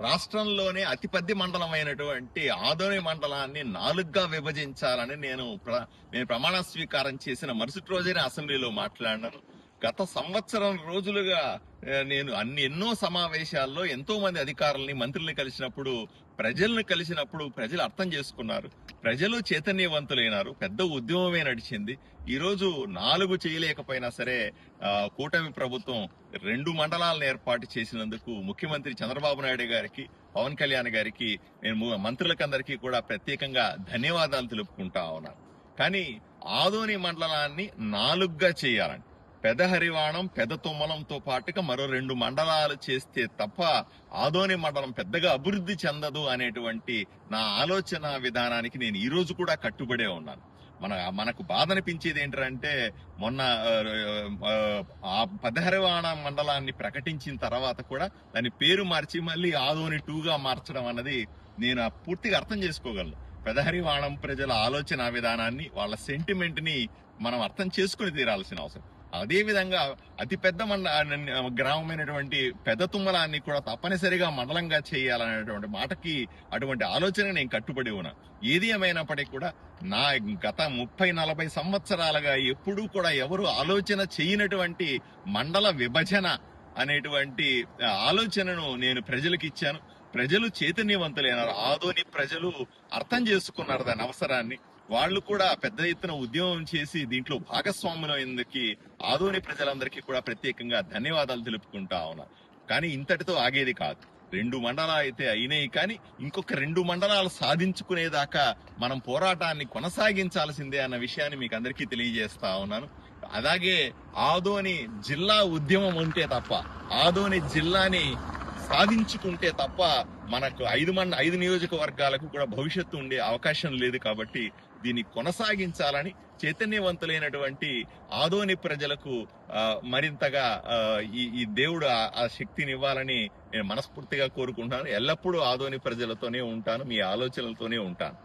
రాష్ట్రంలోనే అతిపెద్ద మండలమైనటువంటి ఆదోని మండలాన్ని 4గా విభజించాలని నేను ప్రమాణ స్వీకారం చేసిన మరుసటి రోజైన అసెంబ్లీలో మాట్లాడినాను. గత సంవత్సరం రోజులుగా నేను ఎన్నో సమావేశాల్లో ఎంతో మంది అధికారుల్ని, మంత్రుల్ని ప్రజలను కలిసినప్పుడు ప్రజలు అర్థం చేసుకున్నారు. ప్రజలు చైతన్యవంతులైనారు. పెద్ద ఉద్యమమే నడిచింది. ఈ రోజు 4 చేయలేకపోయినా సరే కూటమి ప్రభుత్వం 2 మండలాలను ఏర్పాటు చేసినందుకు ముఖ్యమంత్రి చంద్రబాబు నాయుడు గారికి, పవన్ కళ్యాణ్ గారికి, నేను మంత్రులకందరికీ కూడా ప్రత్యేకంగా ధన్యవాదాలు తెలుపుకుంటా ఉన్నాను. కానీ ఆదోని మండలాన్ని 4గా చేయాలని, పెదహరివాణం, పెదతుమ్మలంతో పాటుగా మరో 2 మండలాలు చేస్తే తప్ప ఆదోని మండలం పెద్దగా అభివృద్ధి చెందదు అనేటువంటి నా ఆలోచన విధానానికి నేను ఈ రోజు కూడా కట్టుబడే ఉన్నాను. మనకు బాధ అనిపించేది ఏంటంటే మొన్న ఆ పెదహరివాణం మండలాన్ని ప్రకటించిన తర్వాత కూడా దాని పేరు మార్చి మళ్ళీ ఆదోని 2గా మార్చడం అన్నది నేను పూర్తిగా అర్థం చేసుకోగలను. పెదహరివాణం ప్రజల ఆలోచన విధానాన్ని, వాళ్ళ సెంటిమెంట్ ని మనం అర్థం చేసుకుని తీరాల్సిన అవసరం. అదే విధంగా అతిపెద్ద గ్రామమైనటువంటి పెదతుమ్మలాన్ని కూడా తప్పనిసరిగా మండలంగా చేయాలనేటువంటి మాటకి, అటువంటి ఆలోచన నేను కట్టుబడి ఉన్నా. ఏది ఏమైనప్పటికీ కూడా నా గత 30-40 సంవత్సరాలుగా ఎప్పుడూ కూడా ఎవరు ఆలోచన చేయనటువంటి మండల విభజన అనేటువంటి ఆలోచనను నేను ప్రజలకు ఇచ్చాను. ప్రజలు చైతన్యవంతులైనారు. ఆదోని ప్రజలు అర్థం చేసుకున్నారు దాని అవసరాన్ని. వాళ్ళు కూడా పెద్ద ఎత్తున ఉద్యమం చేసి దీంట్లో భాగస్వాములైనందుకు ఆదోని ప్రజలందరికీ కూడా ప్రత్యేకంగా ధన్యవాదాలు తెలుపుకుంటా ఉన్నారు. కానీ ఇంతటితో ఆగేది కాదు. 2 మండలాలు అయితే అయినాయి, కానీ ఇంకొక 2 మండలాలు సాధించుకునేదాకా మనం పోరాటాన్ని కొనసాగించాల్సిందే అన్న విషయాన్ని మీకు అందరికీ తెలియజేస్తా ఉన్నాను. అలాగే ఆదోని జిల్లా ఉద్యమం ఉంటే తప్ప, ఆదోని జిల్లాని సాధించుకుంటే తప్ప మనకు 5 నియోజకవర్గాలకు కూడా భవిష్యత్తు ఉండే అవకాశం లేదు. కాబట్టి దీన్ని కొనసాగించాలని చైతన్యవంతులైనటువంటి ఆదోని ప్రజలకు మరింతగా ఈ దేవుడు ఆ శక్తిని ఇవ్వాలని నేను మనస్ఫూర్తిగా కోరుకుంటున్నాను. ఎల్లప్పుడూ ఆదోని ప్రజలతోనే ఉంటాను, మీ ఆలోచనలతోనే ఉంటాను.